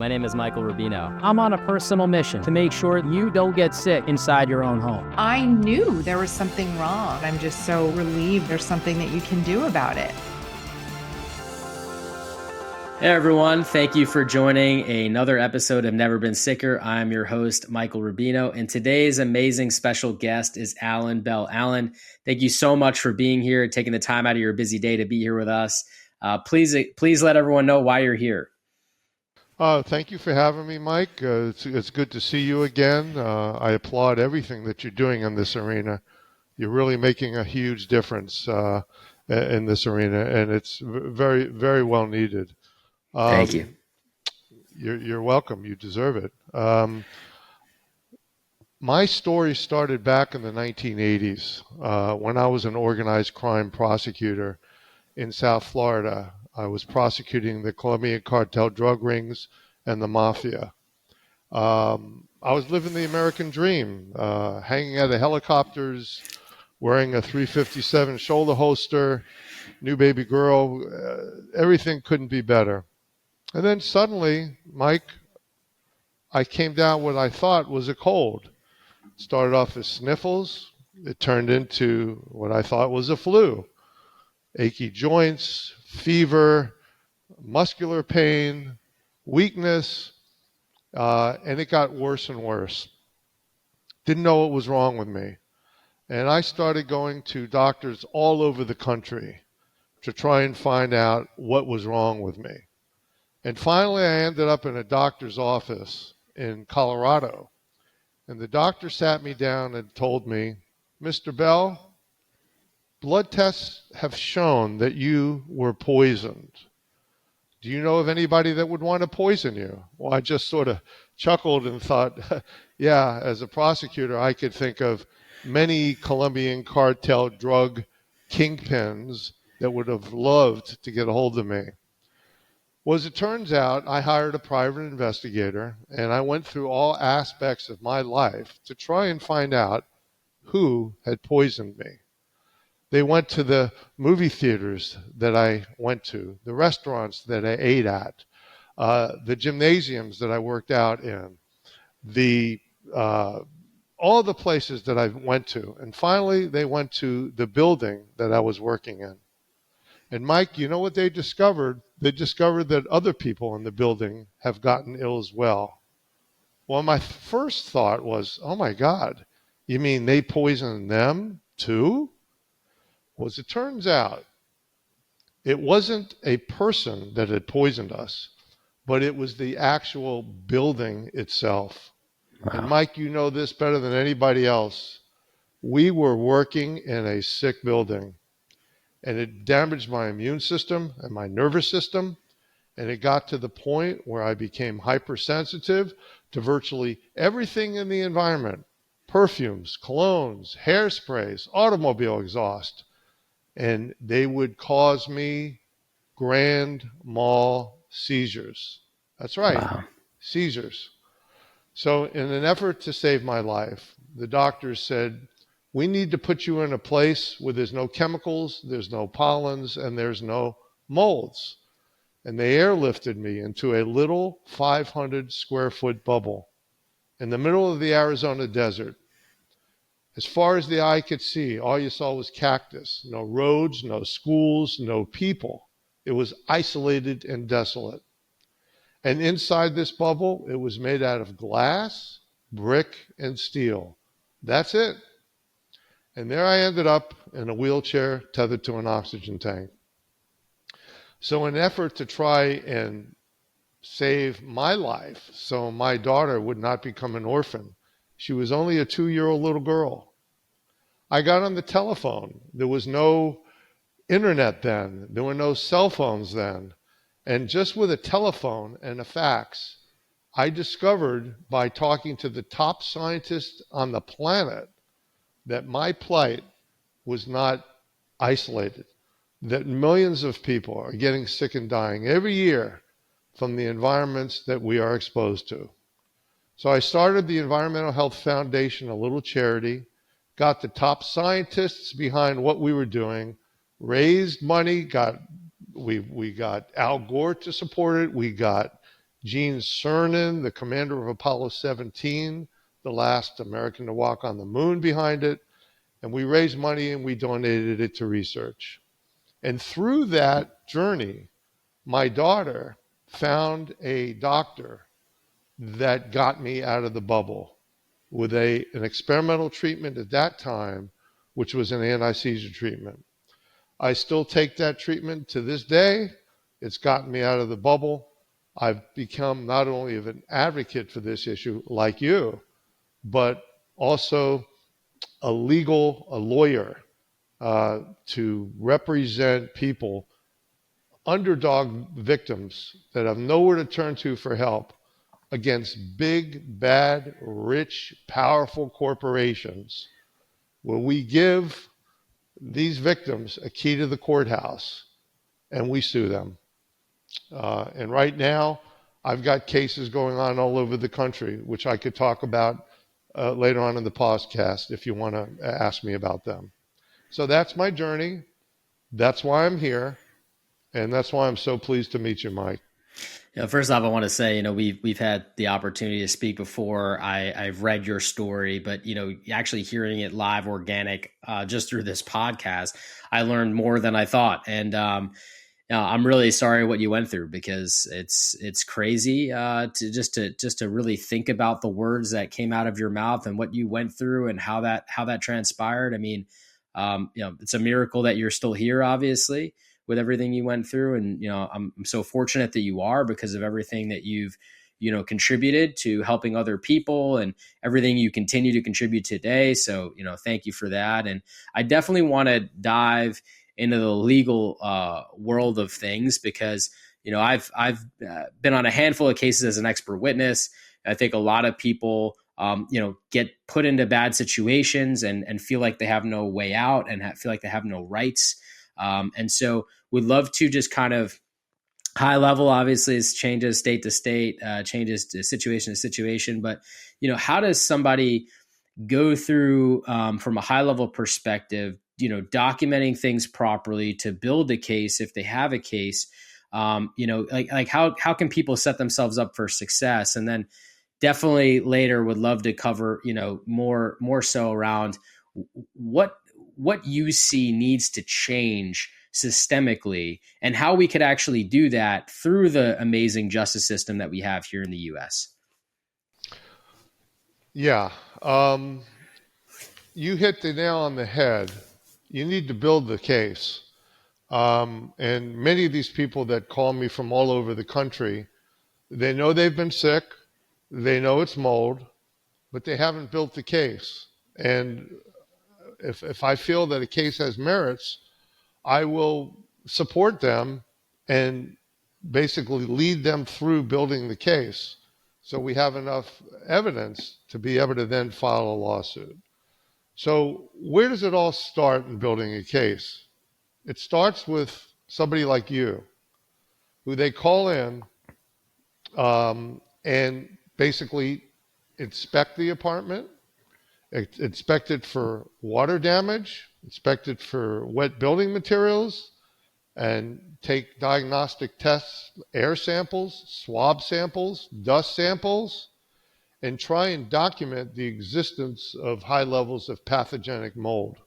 My name is Michael Rubino. I'm on a personal mission to make sure you don't get sick inside your own home. I knew there was something wrong. I'm just so relieved there's something that you can do about it. Hey everyone, thank you for joining another episode of Never Been Sicker. I'm your host, Michael Rubino, and today's amazing special guest is Alan Bell. Alan, thank you so much for being here, taking the time out of your busy day to be here with us. Please let everyone know why you're here. Thank you for having me, Mike. It's good to see you again. I applaud everything that you're doing in this arena. You're really making a huge difference in this arena, and it's very, very well needed. Thank you. You're welcome. You deserve it. My story started back in the 1980s when I was an organized crime prosecutor in South Florida. I was prosecuting the Colombian cartel drug rings and the Mafia. I was living the American dream, hanging out of helicopters, wearing a 357 shoulder holster, new baby girl. Everything couldn't be better. And then suddenly, Mike, I came down what I thought was a cold. It started off as sniffles. It turned into what I thought was a flu. Achy joints, fever, muscular pain, weakness, and it got worse and worse. Didn't know what was wrong with me. And I started going to doctors all over the country to try and find out what was wrong with me. And finally, I ended up in a doctor's office in Colorado. And the doctor sat me down and told me, "Mr. Bell, blood tests have shown that you were poisoned. Do you know of anybody that would want to poison you?" Well, I just sort of chuckled and thought, yeah, as a prosecutor, I could think of many Colombian cartel drug kingpins that would have loved to get a hold of me. Well, as it turns out, I hired a private investigator, and I went through all aspects of my life to try and find out who had poisoned me. They went to the movie theaters that I went to, the restaurants that I ate at, the gymnasiums that I worked out in, all the places that I went to. And finally, they went to the building that I was working in. And Mike, you know what they discovered? They discovered that other people in the building have gotten ill as well. Well, my first thought was, oh my God, you mean they poisoned them too? Well, as it turns out, it wasn't a person that had poisoned us, but it was the actual building itself. Wow. And Mike, you know this better than anybody else. We were working in a sick building, and it damaged my immune system and my nervous system, and it got to the point where I became hypersensitive to virtually everything in the environment: perfumes, colognes, hairsprays, automobile exhaust. And they would cause me grand mal seizures. That's right, wow. Seizures. So in an effort to save my life, the doctors said, we need to put you in a place where there's no chemicals, there's no pollens, and there's no molds. And they airlifted me into a little 500 square foot bubble in the middle of the Arizona desert. As far as the eye could see, all you saw was cactus. No roads, no schools, no people. It was isolated and desolate. And inside this bubble, it was made out of glass, brick, and steel. That's it. And there I ended up in a wheelchair tethered to an oxygen tank. So in an effort to try and save my life so my daughter would not become an orphan, she was only a 2-year-old little girl, I got on the telephone. There was no internet then. There were no cell phones then. And just with a telephone and a fax, I discovered by talking to the top scientists on the planet that my plight was not isolated, that millions of people are getting sick and dying every year from the environments that we are exposed to. So I started the Environmental Health Foundation, a little charity, got the top scientists behind what we were doing, raised money, we got Al Gore to support it, we got Gene Cernan, the commander of Apollo 17, the last American to walk on the moon, behind it. And we raised money and we donated it to research. And through that journey, my daughter found a doctor that got me out of the bubble with an experimental treatment at that time, which was an anti-seizure treatment. I still take that treatment to this day. It's gotten me out of the bubble. I've become not only an advocate for this issue like you, but also a lawyer to represent people, underdog victims that have nowhere to turn to for help against big, bad, rich, powerful corporations, where we give these victims a key to the courthouse and we sue them. And right now, I've got cases going on all over the country, which I could talk about later on in the podcast if you want to ask me about them. So that's my journey. That's why I'm here. And that's why I'm so pleased to meet you, Mike. First off, I want to say, we've had the opportunity to speak before. I've read your story, but, actually hearing it live, organic, just through this podcast, I learned more than I thought. And I'm really sorry what you went through, because it's crazy to really think about the words that came out of your mouth and what you went through and how that transpired. I mean, it's a miracle that you're still here, obviously, with everything you went through. And, I'm so fortunate that you are, because of everything that you've, contributed to helping other people and everything you continue to contribute today. So, thank you for that. And I definitely want to dive into the legal world of things, because, I've been on a handful of cases as an expert witness. I think a lot of people, get put into bad situations and feel like they have no way out and feel like they have no rights. And so we'd love to just kind of high level, obviously, it changes state to state, changes to situation to situation. But, how does somebody go through from a high level perspective, documenting things properly to build a case if they have a case? Like how can people set themselves up for success? And then definitely later would love to cover, more so around what you see needs to change systemically and how we could actually do that through the amazing justice system that we have here in the US. Yeah. You hit the nail on the head. You need to build the case. And many of these people that call me from all over the country, they know they've been sick, they know it's mold, but they haven't built the case. And if I feel that a case has merits, I will support them and basically lead them through building the case, so we have enough evidence to be able to then file a lawsuit. So where does it all start in building a case? It starts with somebody like you, who they call in and basically inspect the apartment, inspect it for water damage, inspect it for wet building materials, and take diagnostic tests, air samples, swab samples, dust samples, and try and document the existence of high levels of pathogenic mold,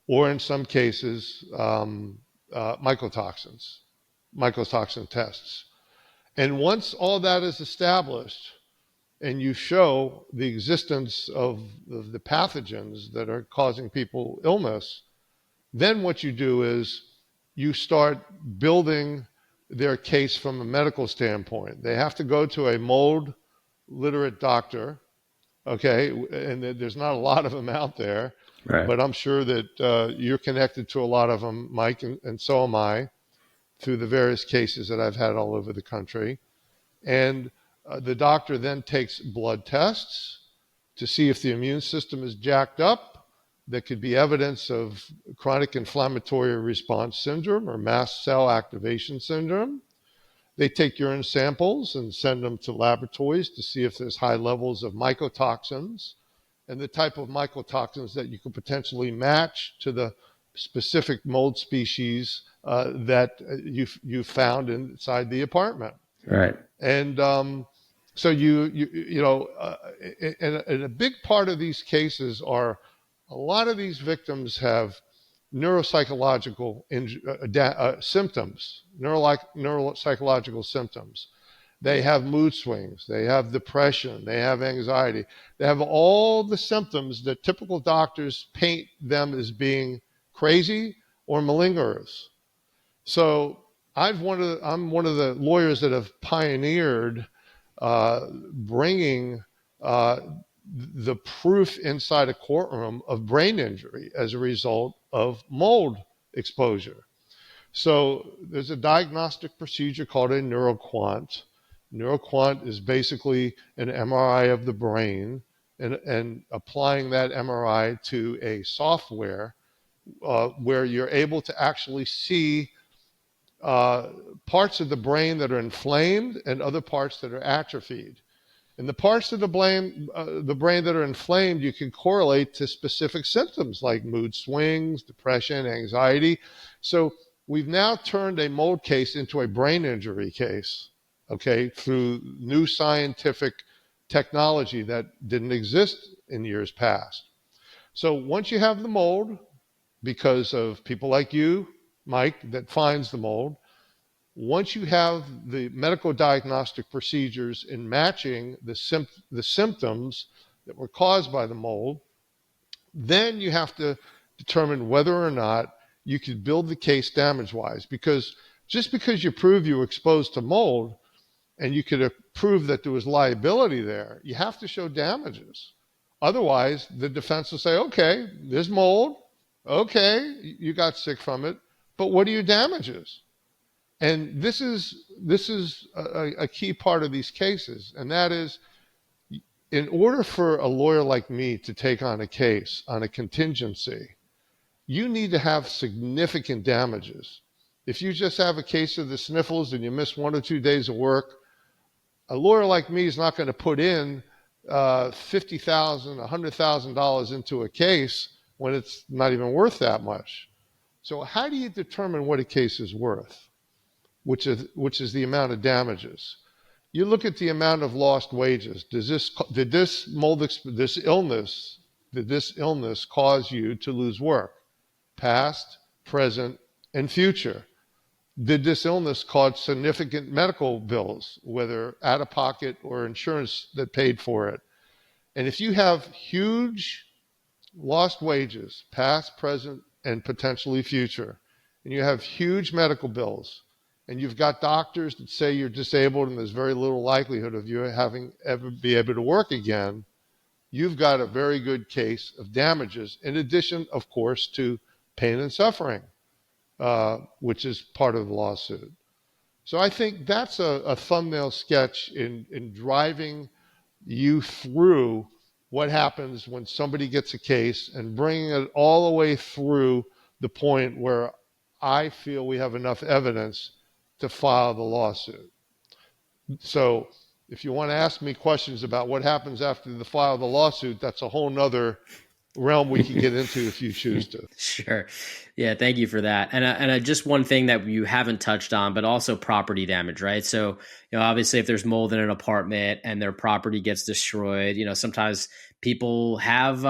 or in some cases, mycotoxin tests. And once all that is established, and you show the existence of the pathogens that are causing people illness, then what you do is you start building their case from a medical standpoint. They have to go to a mold literate doctor, okay? And there's not a lot of them out there, right? But I'm sure that you're connected to a lot of them, Mike, and so am I, through the various cases that I've had all over the country. And the doctor then takes blood tests to see if the immune system is jacked up. There could be evidence of chronic inflammatory response syndrome or mast cell activation syndrome. They take urine samples and send them to laboratories to see if there's high levels of mycotoxins and the type of mycotoxins that you could potentially match to the specific mold species that you found inside the apartment. Right. And so and a big part of these cases are a lot of these victims have neuropsychological symptoms, neuropsychological symptoms. They have mood swings, they have depression, they have anxiety, they have all the symptoms that typical doctors paint them as being crazy or malingerers. So I'm one of the lawyers that have pioneered bringing the proof inside a courtroom of brain injury as a result of mold exposure. So there's a diagnostic procedure called a neuroquant. Neuroquant is basically an MRI of the brain and applying that MRI to a software where you're able to actually see parts of the brain that are inflamed and other parts that are atrophied. And the parts of the brain that are inflamed, you can correlate to specific symptoms like mood swings, depression, anxiety. So we've now turned a mold case into a brain injury case, okay, through new scientific technology that didn't exist in years past. So once you have the mold, because of people like you, Mike, that finds the mold, once you have the medical diagnostic procedures in matching the symptoms that were caused by the mold, then you have to determine whether or not you could build the case damage-wise. Because just because you prove you were exposed to mold and you could prove that there was liability there, you have to show damages. Otherwise, the defense will say, okay, there's mold. Okay, you got sick from it, but what are your damages? And this is a key part of these cases, and that is, in order for a lawyer like me to take on a case on a contingency, you need to have significant damages. If you just have a case of the sniffles and you miss 1 or 2 days of work, a lawyer like me is not going to put in $50,000, $100,000 into a case when it's not even worth that much. So how do you determine what a case is worth, which is the amount of damages? You look at the amount of lost wages. Did this illness cause you to lose work? Past, present, and future. Did this illness cause significant medical bills, whether out of pocket or insurance that paid for it? And if you have huge lost wages, past, present, and potentially future, and you have huge medical bills, and you've got doctors that say you're disabled and there's very little likelihood of you having ever be able to work again, you've got a very good case of damages, in addition, of course, to pain and suffering, which is part of the lawsuit. So I think that's a thumbnail sketch in driving you through what happens when somebody gets a case and bringing it all the way through the point where I feel we have enough evidence to file the lawsuit. So if you want to ask me questions about what happens after the file of the lawsuit, that's a whole nother realm we can get into if you choose to. Sure. Yeah. Thank you for that. And just one thing that you haven't touched on, but also property damage, right? So, obviously if there's mold in an apartment and their property gets destroyed, sometimes people have,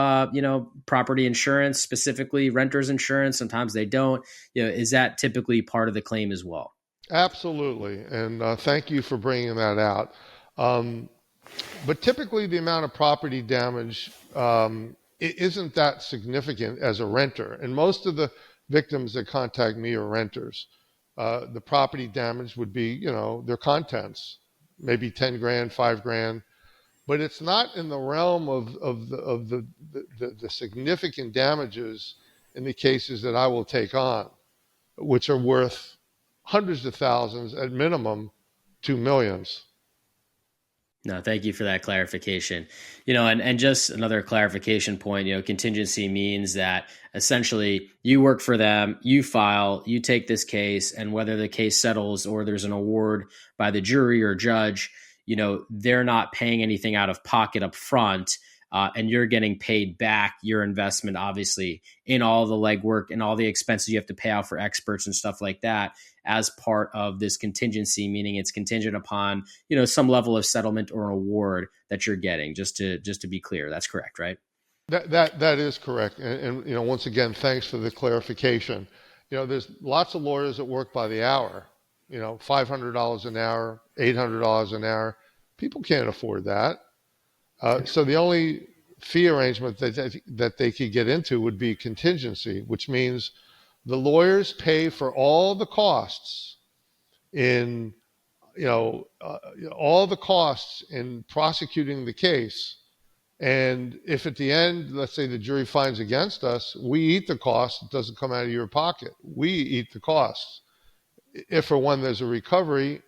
property insurance, specifically renter's insurance. Sometimes they don't. Is that typically part of the claim as well? Absolutely. And thank you for bringing that out. But typically the amount of property damage it isn't that significant as a renter. And most of the victims that contact me are renters. The property damage would be, their contents, maybe 10 grand, 5 grand. But it's not in the realm of the significant damages in the cases that I will take on, which are worth hundreds of thousands, at minimum, to millions. No, thank you for that clarification. And just another clarification point, contingency means that essentially you work for them, you file, you take this case, and whether the case settles or there's an award by the jury or judge, they're not paying anything out of pocket up front. and you're getting paid back your investment, obviously, in all the legwork and all the expenses you have to pay out for experts and stuff like that as part of this contingency, meaning it's contingent upon, some level of settlement or award that you're getting. Just to be clear, that's correct, right? That is correct. And once again, thanks for the clarification. There's lots of lawyers that work by the hour. $500 an hour, $800 an hour. People can't afford that. So the only fee arrangement that they could get into would be contingency, which means the lawyers pay for all the costs in prosecuting the case. And if at the end, let's say the jury finds against us, we eat the cost. It doesn't come out of your pocket. We eat the costs. If or when there's a recovery,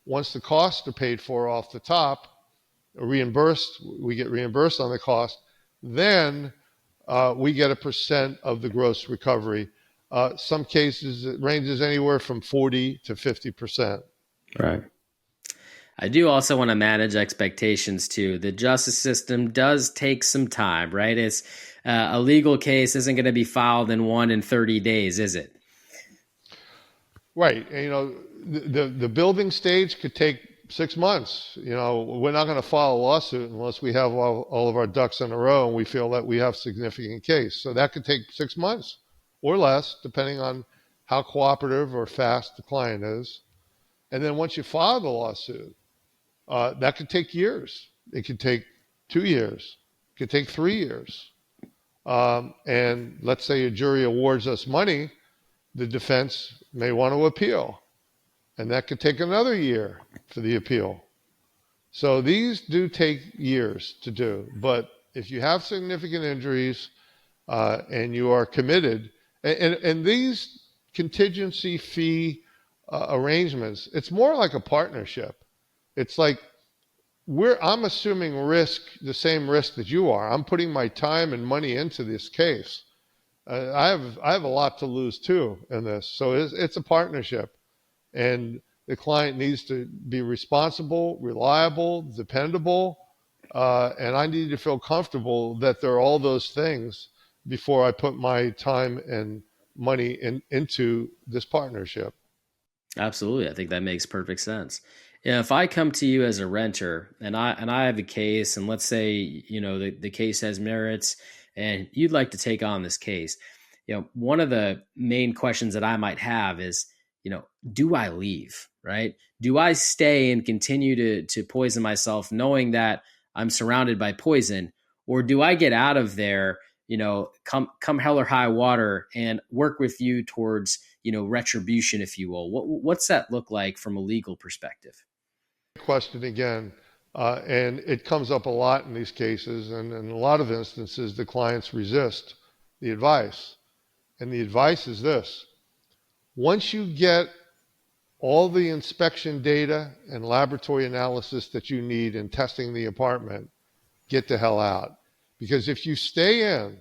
once the costs are paid for off the top, reimbursed, we get reimbursed on the cost, then we get a percent of the gross recovery. Some cases it ranges anywhere from 40 to 50%. Right. I do also want to manage expectations too. The justice system does take some time, right? It's a legal case isn't going to be filed in 30 days, is it? Right. And, the building stage could take 6 months. We're not going to file a lawsuit unless we have all of our ducks in a row and we feel that we have significant case. So that could take 6 months or less, depending on how cooperative or fast the client is. And then once you file the lawsuit, that could take years. It could take 2 years. It could take 3 years. And let's say a jury awards us money, the defense may want to appeal. And that could take another year for the appeal. So these do take years to do. But if you have significant injuries and you are committed, and these contingency fee arrangements, it's more like a partnership. It's like I'm assuming risk, the same risk that you are. I'm putting my time and money into this case. I have a lot to lose too in this. So it's a partnership. And the client needs to be responsible, reliable, dependable, and I need to feel comfortable that there are all those things before I put my time and money into this partnership. Absolutely. I think that makes perfect sense. If I come to you as a renter and I have a case, and let's say, the case has merits and you'd like to take on this case, one of the main questions that I might have is, do I leave, right? Do I stay and continue to poison myself knowing that I'm surrounded by poison? Or do I get out of there, come hell or high water and work with you towards, retribution, if you will? What's that look like from a legal perspective? Question again. And it comes up a lot in these cases. And in a lot of instances, the clients resist the advice. And the advice is this. Once you get all the inspection data and laboratory analysis that you need in testing the apartment, get the hell out. Because if you stay in,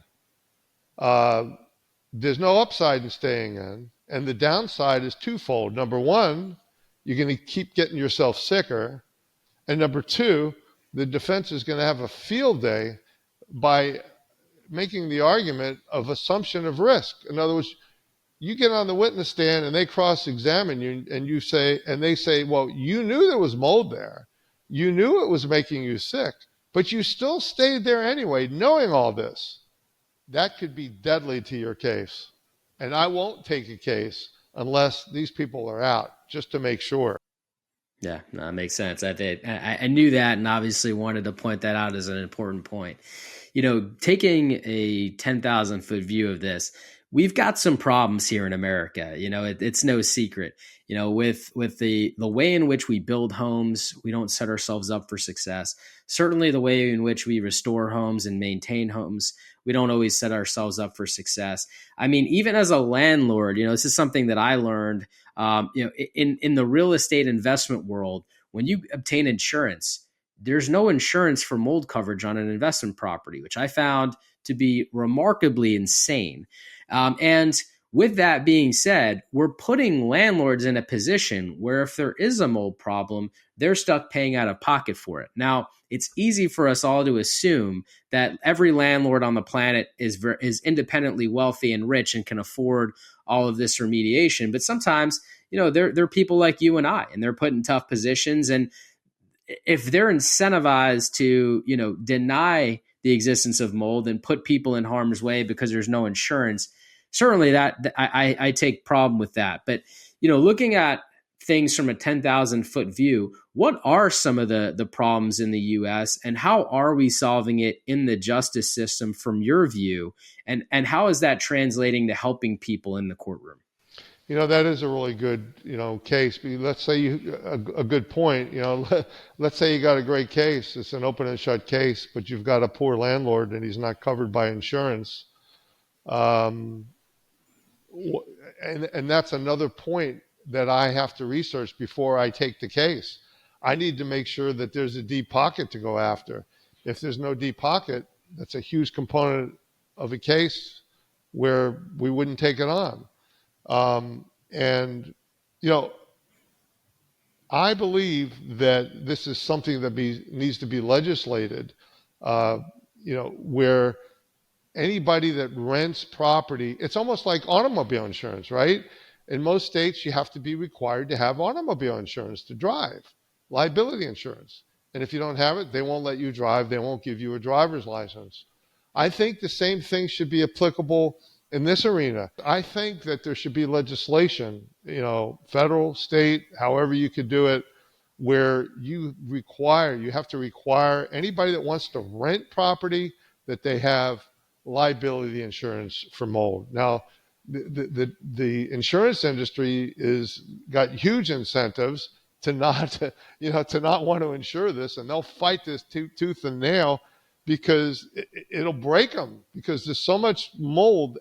there's no upside in staying in. And the downside is twofold. Number one, you're going to keep getting yourself sicker. And number two, the defense is going to have a field day by making the argument of assumption of risk. In other words, you get on the witness stand and they cross-examine you and they say, well, you knew there was mold there. You knew it was making you sick, but you still stayed there anyway, knowing all this. That could be deadly to your case. And I won't take a case unless these people are out, just to make sure. Yeah, no, that makes sense. I knew that and obviously wanted to point that out as an important point. Taking a 10,000 foot view of this, we've got some problems here in America. It's no secret. With the way in which we build homes, we don't set ourselves up for success. Certainly the way in which we restore homes and maintain homes, we don't always set ourselves up for success. I mean, even as a landlord, this is something that I learned, in the real estate investment world. When you obtain insurance, there's no insurance for mold coverage on an investment property, which I found to be remarkably insane. And With that being said, we're putting landlords in a position where if there is a mold problem, they're stuck paying out of pocket for it. Now, it's easy for us all to assume that every landlord on the planet is independently wealthy and rich and can afford all of this remediation. But sometimes, they're people like you and I, and they're put in tough positions. And if they're incentivized to, deny the existence of mold and put people in harm's way because there's no insurance, certainly that I take problem with that. But, looking at things from a 10,000-foot view, what are some of the problems in the U.S. and how are we solving it in the justice system from your view? And how is that translating to helping people in the courtroom? That is a really good, case. But let's say a good point, let's say you got a great case. It's an open and shut case, but you've got a poor landlord and he's not covered by insurance. And that's another point that I have to research before I take the case. I need to make sure that there's a deep pocket to go after. If there's no deep pocket, that's a huge component of a case where we wouldn't take it on. I believe that this is something that needs to be legislated, where anybody that rents property, it's almost like automobile insurance, right? In most states, you have to be required to have automobile insurance to drive, liability insurance. And if you don't have it, they won't let you drive. They won't give you a driver's license. I think the same thing should be applicable in this arena. I think that there should be legislation, federal, state, however you could do it, where you have to require anybody that wants to rent property that they have liability insurance for mold. Now, the insurance industry is got huge incentives to not want to insure this, and they'll fight this tooth and nail because it'll break them, because there's so much mold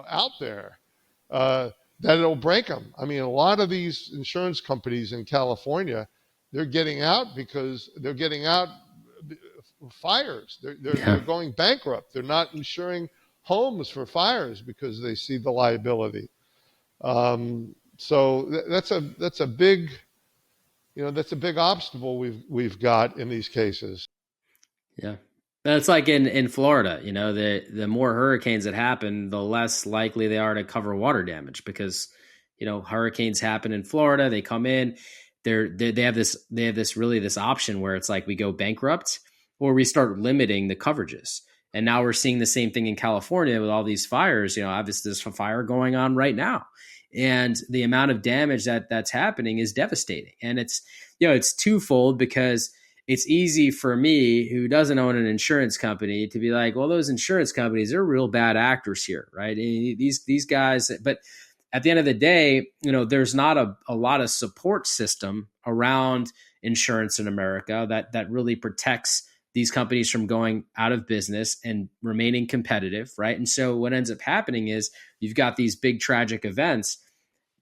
out there that it'll break them. I mean, a lot of these insurance companies in California, they're getting out because they're getting out fires. They're going bankrupt. They're not insuring homes for fires because they see the liability. So that's a big obstacle we've got in these cases. Yeah. That's like in Florida, the more hurricanes that happen, the less likely they are to cover water damage because, hurricanes happen in Florida. They come in, they have this option where it's like we go bankrupt or we start limiting the coverages. And now we're seeing the same thing in California with all these fires. Obviously there's a fire going on right now, and the amount of damage that's happening is devastating. And it's twofold, because it's easy for me, who doesn't own an insurance company, to be like, well, those insurance companies are real bad actors here, right? And these guys, but at the end of the day, there's not a lot of support system around insurance in America that really protects these companies from going out of business and remaining competitive, right? And so what ends up happening is you've got these big tragic events.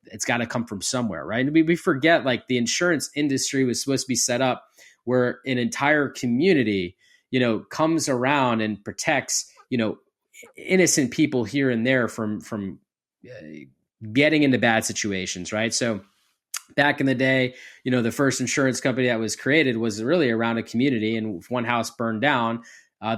It's got to come from somewhere, right? And we forget, like, the insurance industry was supposed to be set up where an entire community, comes around and protects, innocent people here and there from getting into bad situations, right? So back in the day, the first insurance company that was created was really around a community, and if one house burned down,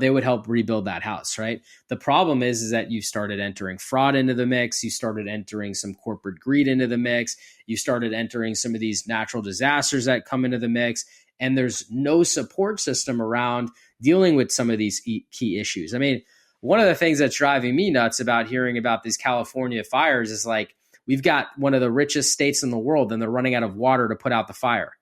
they would help rebuild that house, right? The problem is that you started entering fraud into the mix. You started entering some corporate greed into the mix. You started entering some of these natural disasters that come into the mix. And there's no support system around dealing with some of these key issues. I mean, one of the things that's driving me nuts about hearing about these California fires is, like, we've got one of the richest states in the world and they're running out of water to put out the fire.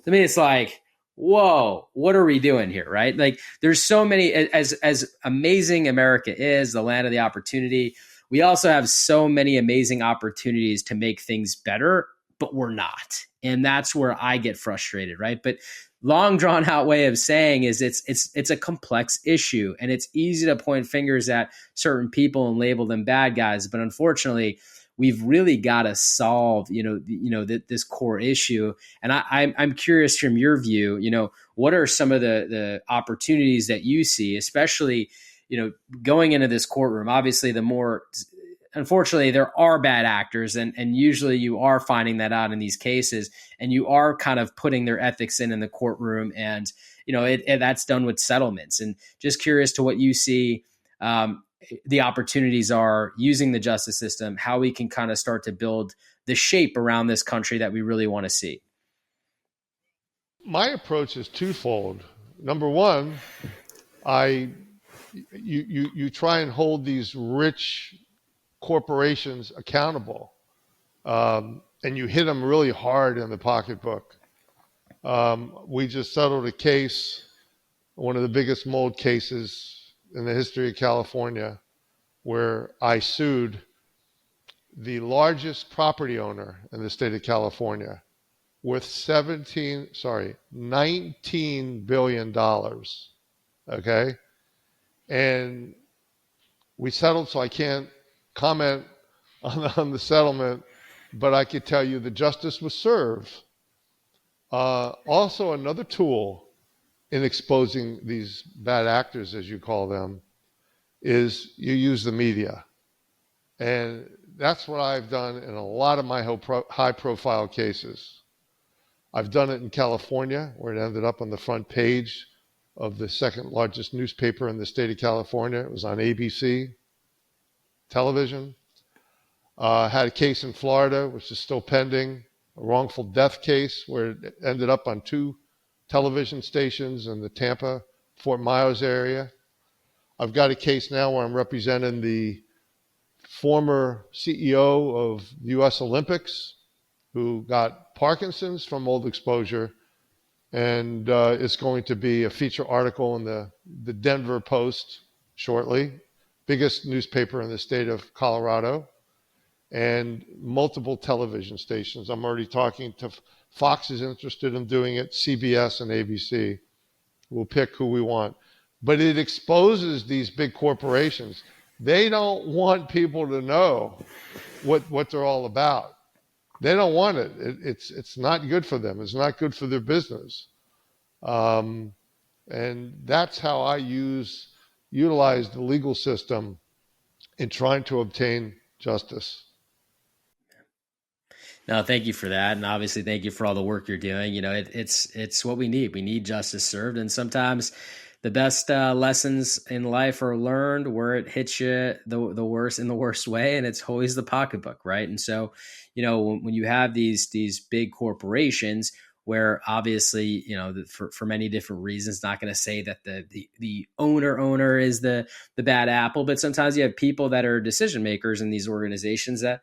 I mean, it's like, whoa, what are we doing here, right? Like, there's so many, as amazing America is, the land of the opportunity, we also have so many amazing opportunities to make things better, but we're not. And that's where I get frustrated, right? But long drawn out way of saying is it's a complex issue, and it's easy to point fingers at certain people and label them bad guys. But unfortunately, we've really got to solve, this core issue. And I'm curious from your view, what are some of the opportunities that you see, especially, going into this courtroom? Obviously, the more unfortunately, there are bad actors, and usually you are finding that out in these cases, and you are kind of putting their ethics in the courtroom, and that's done with settlements. And just curious to what you see the opportunities are using the justice system, how we can kind of start to build the shape around this country that we really want to see. My approach is twofold. Number one, you try and hold these rich corporations accountable, and you hit them really hard in the pocketbook. We just settled a case, one of the biggest mold cases in the history of California, where I sued the largest property owner in the state of California with $19 billion. Okay. And we settled, so I can't comment on the settlement, but I could tell you the justice was served. Also, another tool in exposing these bad actors, as you call them, is you use the media. And that's what I've done in a lot of my high-profile cases. I've done it in California, where it ended up on the front page of the second largest newspaper in the state of California. It was on ABC television. Had a case in Florida, which is still pending, a wrongful death case where it ended up on 2 television stations in the Tampa, Fort Myers area. I've got a case now where I'm representing the former CEO of the U.S. Olympics, who got Parkinson's from mold exposure, and it's going to be a feature article in the Denver Post shortly, biggest newspaper in the state of Colorado, and multiple television stations. I'm already talking to Fox is interested in doing it, CBS and ABC. We'll pick who we want. But it exposes these big corporations. They don't want people to know what they're all about. They don't want it. It's not good for them. It's not good for their business. And that's how I utilize the legal system in trying to obtain justice. No, thank you for that, and obviously, thank you for all the work you're doing. It's what we need. We need justice served, and sometimes the best lessons in life are learned where it hits you the worst in the worst way, and it's always the pocketbook, right? And so, when you have these big corporations, where obviously, for many different reasons, not going to say that the owner is the bad apple, but sometimes you have people that are decision makers in these organizations that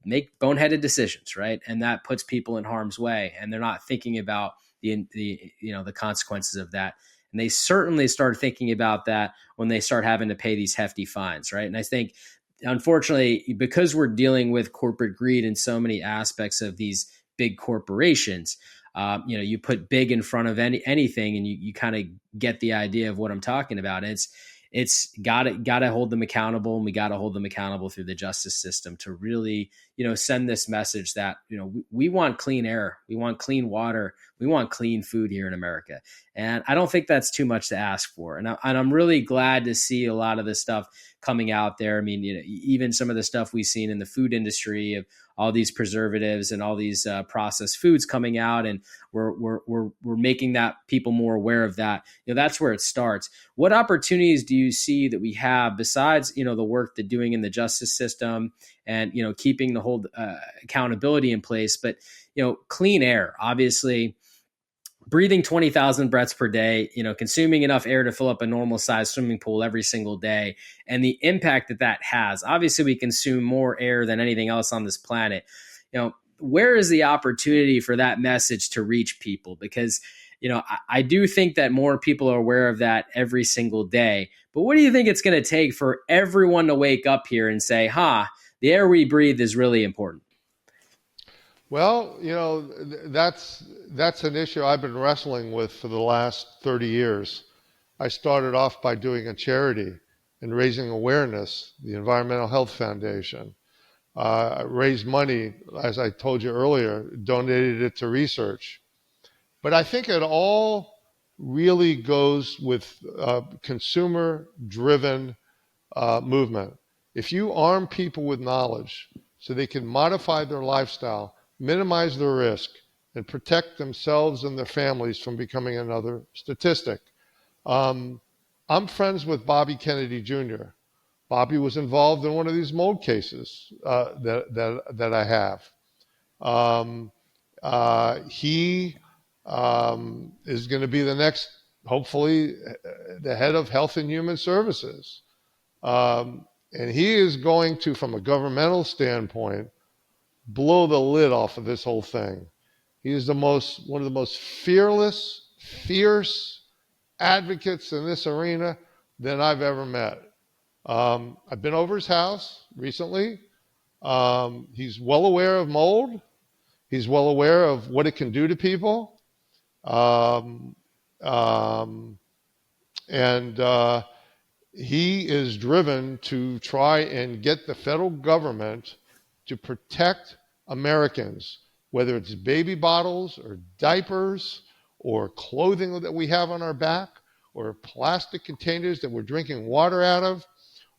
make boneheaded decisions, right? And that puts people in harm's way, and they're not thinking about the consequences of that. And they certainly start thinking about that when they start having to pay these hefty fines, right? And I think, unfortunately, because we're dealing with corporate greed in so many aspects of these big corporations, you put big in front of anything, and you kind of get the idea of what I'm talking about. And it's got to hold them accountable, and we got to hold them accountable through the justice system to really, send this message that, we want clean air, we want clean water, we want clean food here in America. And I don't think that's too much to ask for. And I'm really glad to see a lot of this stuff coming out there. I mean, even some of the stuff we've seen in the food industry of all these preservatives and all these processed foods coming out, and we're making that people more aware of that. That's where it starts. What opportunities do you see that we have besides the work they're doing in the justice system and keeping the whole accountability in place, but clean air, obviously. Breathing 20,000 breaths per day, consuming enough air to fill up a normal sized swimming pool every single day, and the impact that has. Obviously, we consume more air than anything else on this planet. Where is the opportunity for that message to reach people? Because, I do think that more people are aware of that every single day. But what do you think it's going to take for everyone to wake up here and say, the air we breathe is really important? Well, that's an issue I've been wrestling with for the last 30 years. I started off by doing a charity and raising awareness, the Environmental Health Foundation. I raised money, as I told you earlier, donated it to research. But I think it all really goes with consumer-driven movement. If you arm people with knowledge so they can modify their lifestyle, minimize their risk, and protect themselves and their families from becoming another statistic. I'm friends with Bobby Kennedy Jr. Bobby was involved in one of these mold cases that I have. He is going to be the next, hopefully, the head of Health and Human Services. And he is going to, from a governmental standpoint, blow the lid off of this whole thing. He is one of the most fearless, fierce advocates in this arena that I've ever met. I've been over his house recently. He's well aware of mold. He's well aware of what it can do to people. He is driven to try and get the federal government to protect Americans, whether it's baby bottles or diapers or clothing that we have on our back or plastic containers that we're drinking water out of,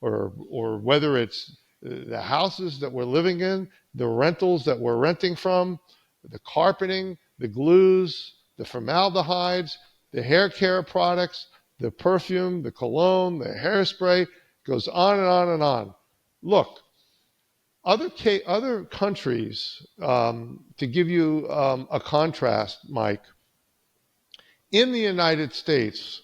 or whether it's the houses that we're living in, the rentals that we're renting from, the carpeting, the glues, the formaldehydes, the hair care products, the perfume, the cologne, the hairspray, goes on and on and on. Look, other countries, to give you a contrast, Mike, in the United States,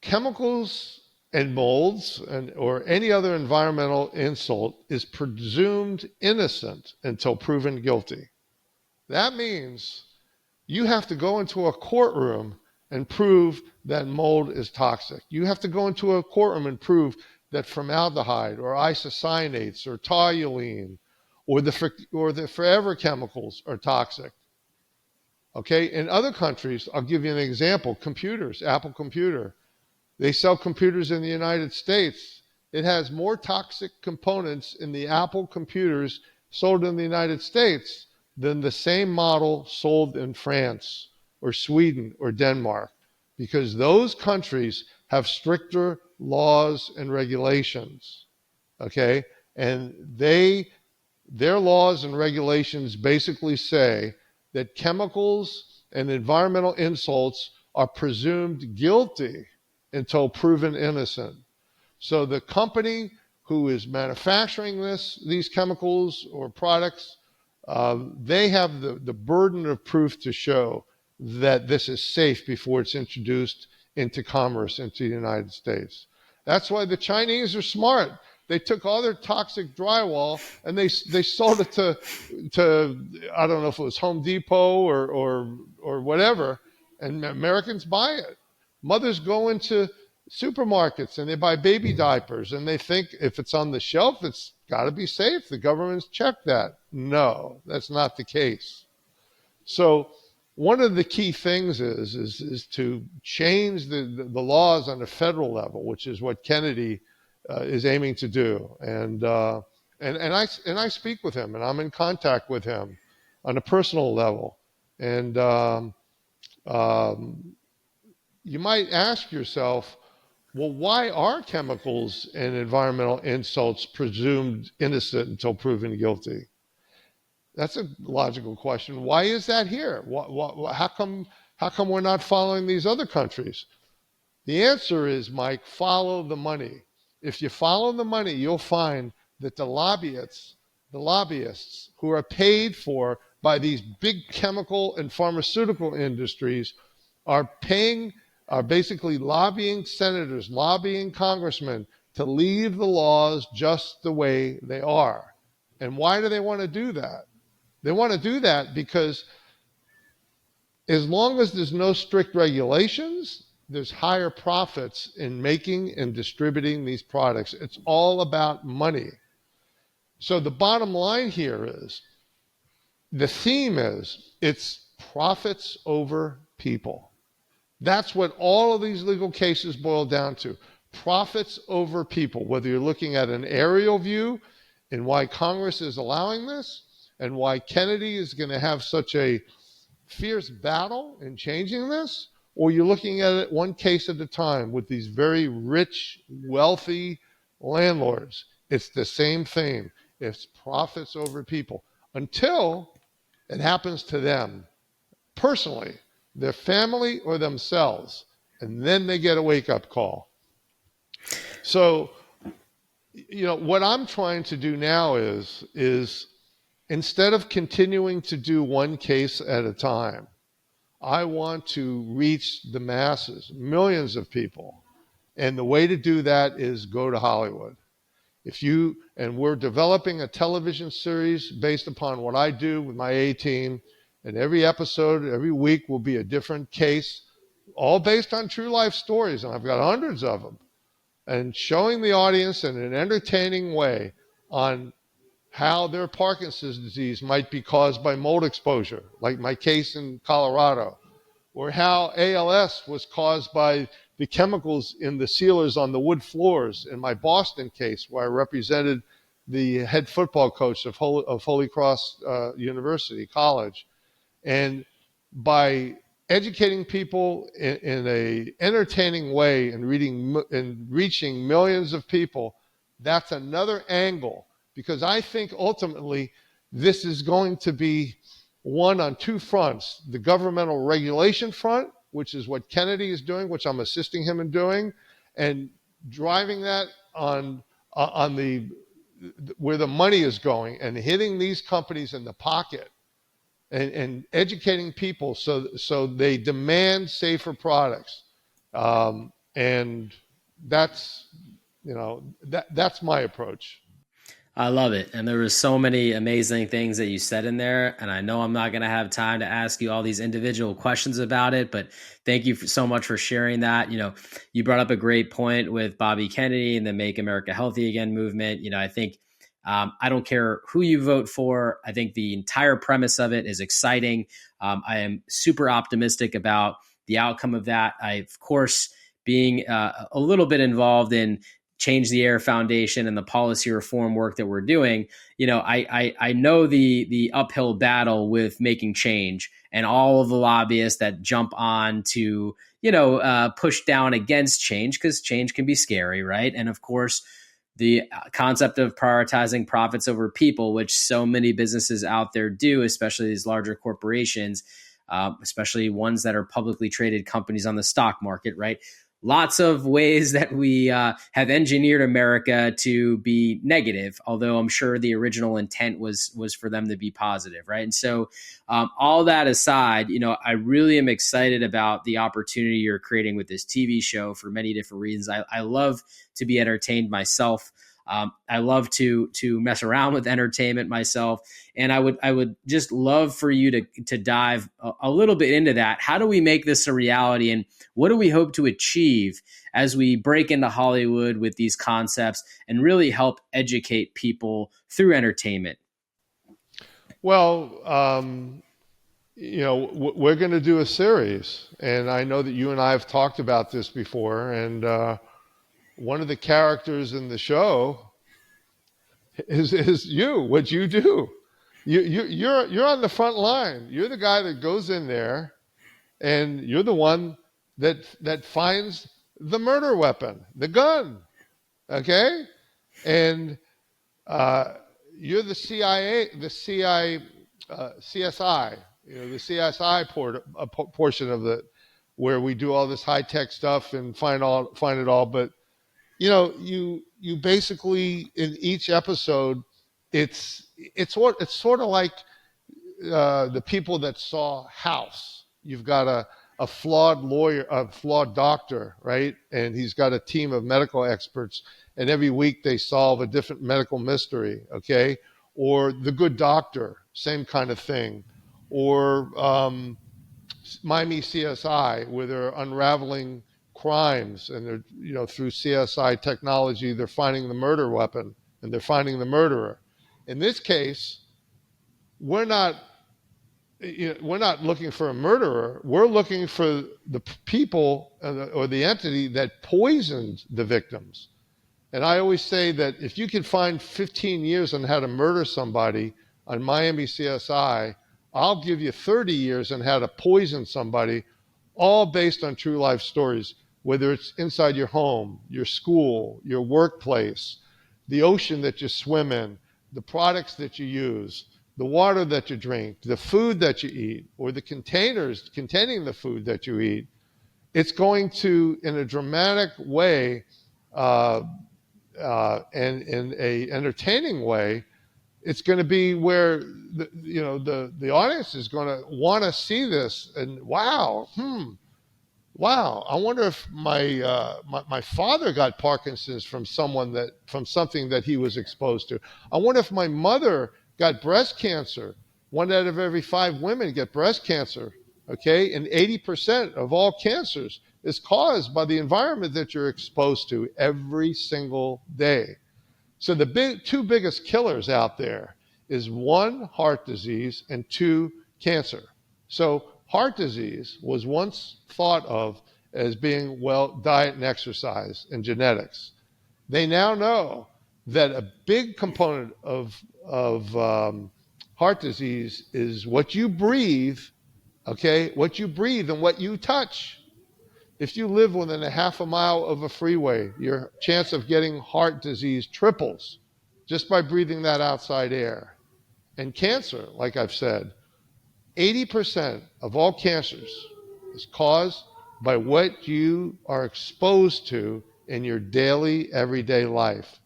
chemicals and molds or any other environmental insult is presumed innocent until proven guilty. That means you have to go into a courtroom and prove that mold is toxic. You have to go into a courtroom and prove that formaldehyde or isocyanates or toluene or the forever chemicals are toxic. Okay, in other countries, I'll give you an example, computers, Apple computer. They sell computers in the United States. It has more toxic components in the Apple computers sold in the United States than the same model sold in France or Sweden or Denmark, because those countries have stricter laws and regulations, okay? And their laws and regulations basically say that chemicals and environmental insults are presumed guilty until proven innocent. So the company who is manufacturing these chemicals or products, they have the burden of proof to show that this is safe before it's introduced into commerce into the United States. That's why the Chinese are smart. They took all their toxic drywall and they sold it to I don't know if it was Home Depot or whatever, and Americans buy it. Mothers go into supermarkets and they buy baby diapers and they think if it's on the shelf, it's got to be safe. The government's checked that. No, that's not the case. So one of the key things is to change the laws on the federal level, which is what Kennedy is aiming to do. And I speak with him and I'm in contact with him on a personal level. And you might ask yourself, well, why are chemicals and environmental insults presumed innocent until proven guilty? That's a logical question. Why is that here? How come we're not following these other countries? The answer is, Mike, follow the money. If you follow the money, you'll find that the lobbyists who are paid for by these big chemical and pharmaceutical industries are basically lobbying senators, lobbying congressmen to leave the laws just the way they are. And why do they want to do that? They want to do that because as long as there's no strict regulations, there's higher profits in making and distributing these products. It's all about money. So the bottom line here is, the theme is, it's profits over people. That's what all of these legal cases boil down to. Profits over people, whether you're looking at an aerial view and why Congress is allowing this and why Kennedy is going to have such a fierce battle in changing this, or you're looking at it one case at a time with these very rich, wealthy landlords. It's the same thing. It's profits over people until it happens to them personally, their family or themselves, and then they get a wake-up call. So, what I'm trying to do now is instead of continuing to do one case at a time, I want to reach the masses, millions of people. And the way to do that is go to Hollywood. And we're developing a television series based upon what I do with my A team. And every episode, every week will be a different case, all based on true life stories. And I've got hundreds of them. And showing the audience in an entertaining way on how their Parkinson's disease might be caused by mold exposure, like my case in Colorado, or how ALS was caused by the chemicals in the sealers on the wood floors in my Boston case, where I represented the head football coach of Holy Cross University College. And by educating people in a entertaining way and reaching millions of people, that's another angle, because I think ultimately this is going to be one on two fronts: the governmental regulation front, which is what Kennedy is doing, which I'm assisting him in doing, and driving that on the where the money is going and hitting these companies in the pocket, and educating people so they demand safer products, and that's that's my approach. I love it. And there were so many amazing things that you said in there. And I know I'm not going to have time to ask you all these individual questions about it, but thank you so much for sharing that. You brought up a great point with Bobby Kennedy and the Make America Healthy Again movement. I think I don't care who you vote for. I think the entire premise of it is exciting. I am super optimistic about the outcome of that. Of course, being a little bit involved in Change the Air Foundation and the policy reform work that we're doing, I know the uphill battle with making change and all of the lobbyists that jump on to, push down against change, because change can be scary, right? And of course, the concept of prioritizing profits over people, which so many businesses out there do, especially these larger corporations, especially ones that are publicly traded companies on the stock market, right? Lots of ways that we have engineered America to be negative, although I'm sure the original intent was for them to be positive, right? And so all that aside, I really am excited about the opportunity you're creating with this TV show for many different reasons. I love to be entertained myself. I love to mess around with entertainment myself. And I would just love for you to dive a little bit into that. How do we make this a reality, and what do we hope to achieve as we break into Hollywood with these concepts and really help educate people through entertainment? Well, we're going to do a series, and I know that you and I have talked about this before, and one of the characters in the show is you. What you do, you're on the front line. You're the guy that goes in there, and you're the one that finds the murder weapon, the gun. Okay, and you're the CIA, CSI. The CSI portion of the where we do all this high tech stuff and find it all, but. You basically, in each episode, it's sort of like the people that saw House. You've got a flawed lawyer, a flawed doctor, right? And he's got a team of medical experts, and every week they solve a different medical mystery, okay? Or The Good Doctor, same kind of thing. Or Miami CSI, where they're unraveling crimes, and they're through CSI technology, they're finding the murder weapon and they're finding the murderer. In this case, we're not looking for a murderer. We're looking for the people or the entity that poisoned the victims. And I always say that if you could find 15 years on how to murder somebody on Miami CSI, I'll give you 30 years on how to poison somebody, all based on true life stories. whether it's inside your home, your school, your workplace, the ocean that you swim in, the products that you use, the water that you drink, the food that you eat, or the containers containing the food that you eat, it's going to, in a dramatic way and in a entertaining way, it's going to be where the audience is going to want to see this and wow, I wonder if my father got Parkinson's from something that he was exposed to. I wonder if my mother got breast cancer. 1 out of every 5 women get breast cancer. Okay, and 80% of all cancers is caused by the environment that you're exposed to every single day. So the two biggest killers out there is 1, heart disease, and 2, cancer. So heart disease was once thought of as being, well, diet and exercise and genetics. They now know that a big component of heart disease is what you breathe, okay? What you breathe and what you touch. If you live within a half a mile of a freeway, your chance of getting heart disease triples just by breathing that outside air. And cancer, like I've said, 80% of all cancers is caused by what you are exposed to in your daily, everyday life.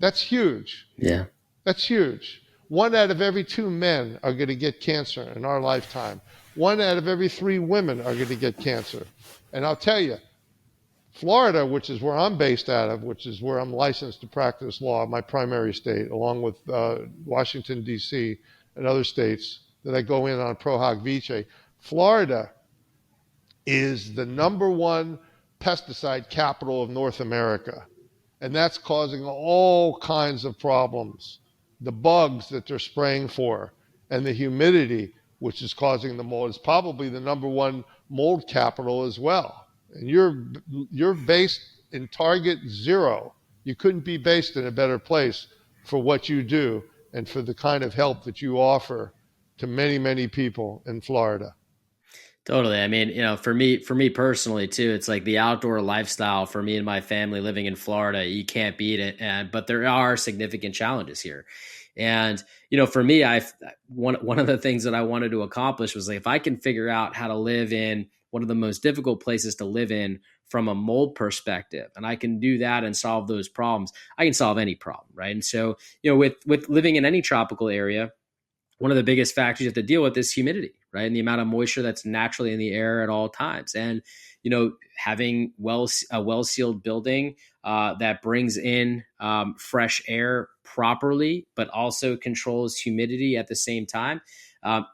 That's huge. Yeah. That's huge. 1 out of every 2 men are going to get cancer in our lifetime. 1 out of every 3 women are going to get cancer. And I'll tell you, Florida, which is where I'm based out of, which is where I'm licensed to practice law, my primary state, along with Washington, D.C., and other states that I go in on pro hoc vice, Florida is the #1 pesticide capital of North America. And that's causing all kinds of problems. The bugs that they're spraying for and the humidity, which is causing the mold, is probably the #1 mold capital as well. And you're based in target 0. You couldn't be based in a better place for what you do and for the kind of help that you offer to many, many people in Florida. Totally. I mean, for me personally too, it's like the outdoor lifestyle for me and my family living in Florida, you can't beat it. But there are significant challenges here. And, for me, one of the things that I wanted to accomplish was like, if I can figure out how to live in one of the most difficult places to live in from a mold perspective, and I can do that and solve those problems, I can solve any problem. Right. And so, with living in any tropical area, one of the biggest factors you have to deal with is humidity, right? And the amount of moisture that's naturally in the air at all times. And, having a well-sealed building that brings in fresh air properly, but also controls humidity at the same time.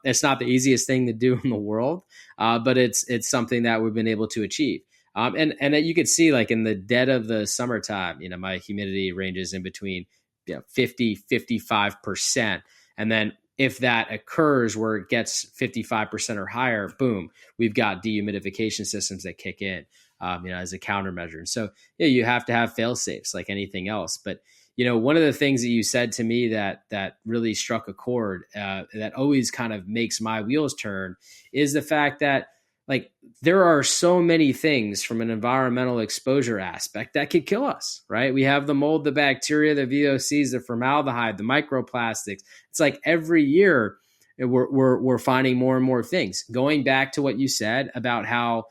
It's not the easiest thing to do in the world, but it's something that we've been able to achieve. And you could see, like, in the dead of the summertime, my humidity ranges in between 50, 55%. And then if that occurs where it gets 55% or higher, boom, we've got dehumidification systems that kick in, as a countermeasure. And so you have to have fail safes like anything else. But, one of the things that you said to me that really struck a chord, that always kind of makes my wheels turn, is the fact that, like, there are so many things from an environmental exposure aspect that could kill us, right? We have the mold, the bacteria, the VOCs, the formaldehyde, the microplastics. It's like every year we're finding more and more things. Going back to what you said about how,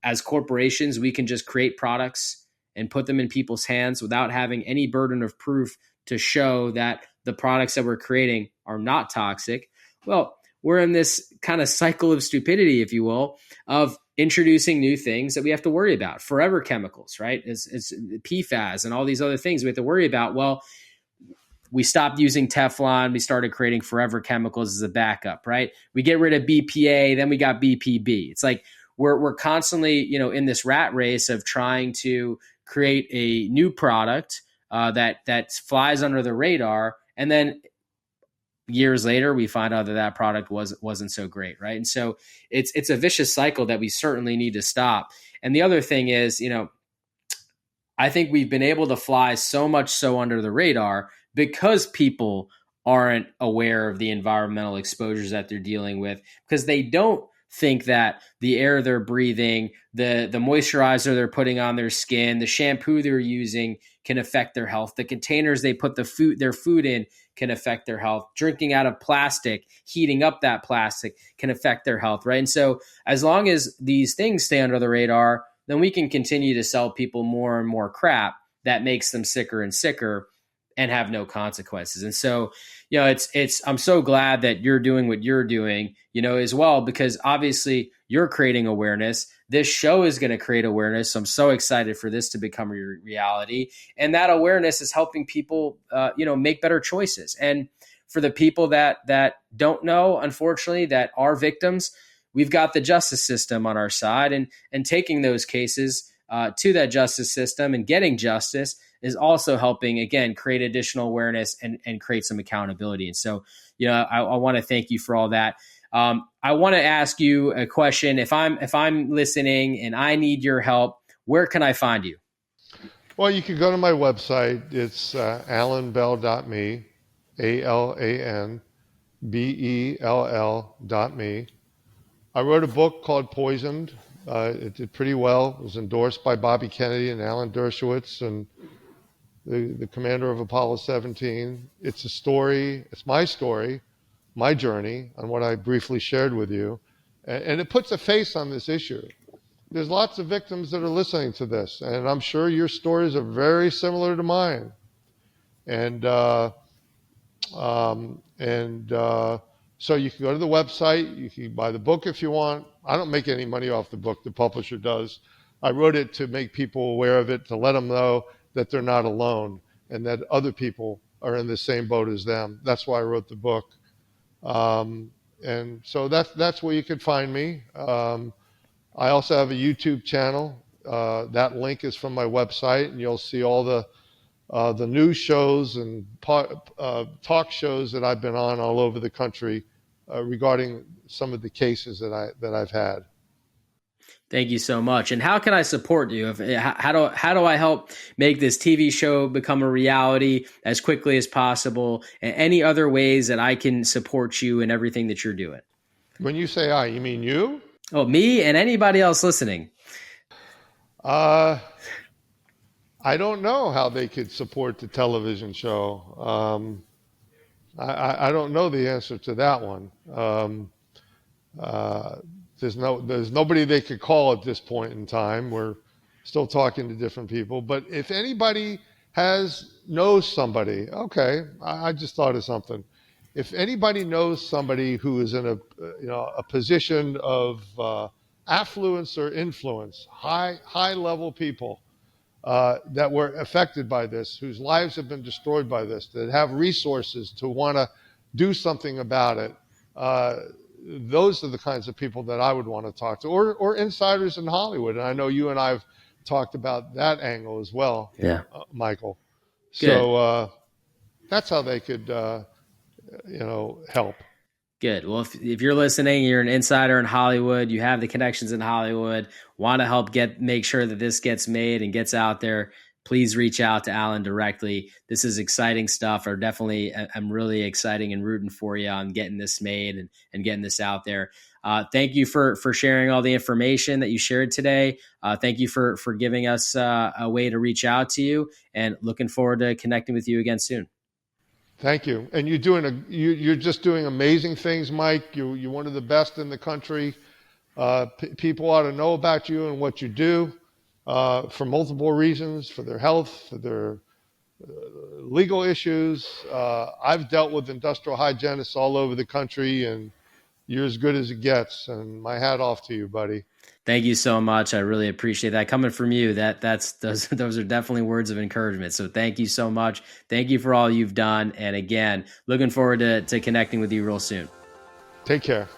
as corporations, we can just create products and put them in people's hands without having any burden of proof to show that the products that we're creating are not toxic. Well, we're in this kind of cycle of stupidity, if you will, of introducing new things that we have to worry about. Forever chemicals, right? It's PFAS and all these other things we have to worry about. Well, we stopped using Teflon. We started creating forever chemicals as a backup, right? We get rid of BPA, then we got BPB. It's like we're constantly, in this rat race of trying to create a new product that flies under the radar, and then years later, we find out that product wasn't so great, right? And so it's a vicious cycle that we certainly need to stop. And the other thing is, I think we've been able to fly so much so under the radar because people aren't aware of the environmental exposures that they're dealing with, because they don't think that the air they're breathing, the moisturizer they're putting on their skin, the shampoo they're using can affect their health. The containers they put their food in can affect their health. Drinking out of plastic, heating up that plastic can affect their health, right? And so as long as these things stay under the radar, then we can continue to sell people more and more crap that makes them sicker and sicker and have no consequences. And so, I'm so glad that you're doing what you're doing, as well, because obviously you're creating awareness. This show is going to create awareness. So I'm so excited for this to become a reality. And that awareness is helping people, make better choices. And for the people that don't know, unfortunately, that are victims, we've got the justice system on our side, and taking those cases to that justice system and getting justice is also helping, again, create additional awareness and create some accountability. And so, I want to thank you for all that. I want to ask you a question. If I'm listening and I need your help, where can I find you? Well, you can go to my website. It's alanbell.me, AlanBell.me. I wrote a book called Poisoned. It did pretty well. It was endorsed by Bobby Kennedy and Alan Dershowitz and the commander of Apollo 17. It's a story. It's my story, my journey on what I briefly shared with you. And it puts a face on this issue. There's lots of victims that are listening to this, and I'm sure your stories are very similar to mine. And so you can go to the website, you can buy the book if you want. I don't make any money off the book, the publisher does. I wrote it to make people aware of it, to let them know that they're not alone and that other people are in the same boat as them. That's why I wrote the book. And so that's where you can find me. I also have a YouTube channel. That link is from my website, and you'll see all the news shows and talk shows that I've been on all over the country regarding some of the cases that I've had. Thank you so much. And how can I support you? How do I help make this TV show become a reality as quickly as possible? And any other ways that I can support you in everything that you're doing? When you say I, you mean you? Oh, me and anybody else listening. I don't know how they could support the television show. I don't know the answer to that one. There's nobody they could call at this point in time. We're still talking to different people. But if anybody knows somebody, okay, I just thought of something. If anybody knows somebody who is in a position of affluence or influence, high level people that were affected by this, whose lives have been destroyed by this, that have resources to want to do something about it, those are the kinds of people that I would want to talk to, or insiders in Hollywood. And I know you and I have talked about that angle as well, yeah, Michael. Good. So that's how they could, help. Good. Well, if you're listening, you're an insider in Hollywood, you have the connections in Hollywood, want to help make sure that this gets made and gets out there, please reach out to Alan directly. This is exciting stuff. I'm really exciting and rooting for you on getting this made and getting this out there. Thank you for sharing all the information that you shared today. Thank you for giving us a way to reach out to you, and looking forward to connecting with you again soon. Thank you. And you're just doing amazing things, Mike. You're one of the best in the country. People ought to know about you and what you do for multiple reasons, for their health, for their legal issues. I've dealt with industrial hygienists all over the country, and you're as good as it gets. And my hat off to you, buddy. Thank you so much. I really appreciate that. Coming from you, those are definitely words of encouragement. So thank you so much. Thank you for all you've done. And again, looking forward to connecting with you real soon. Take care.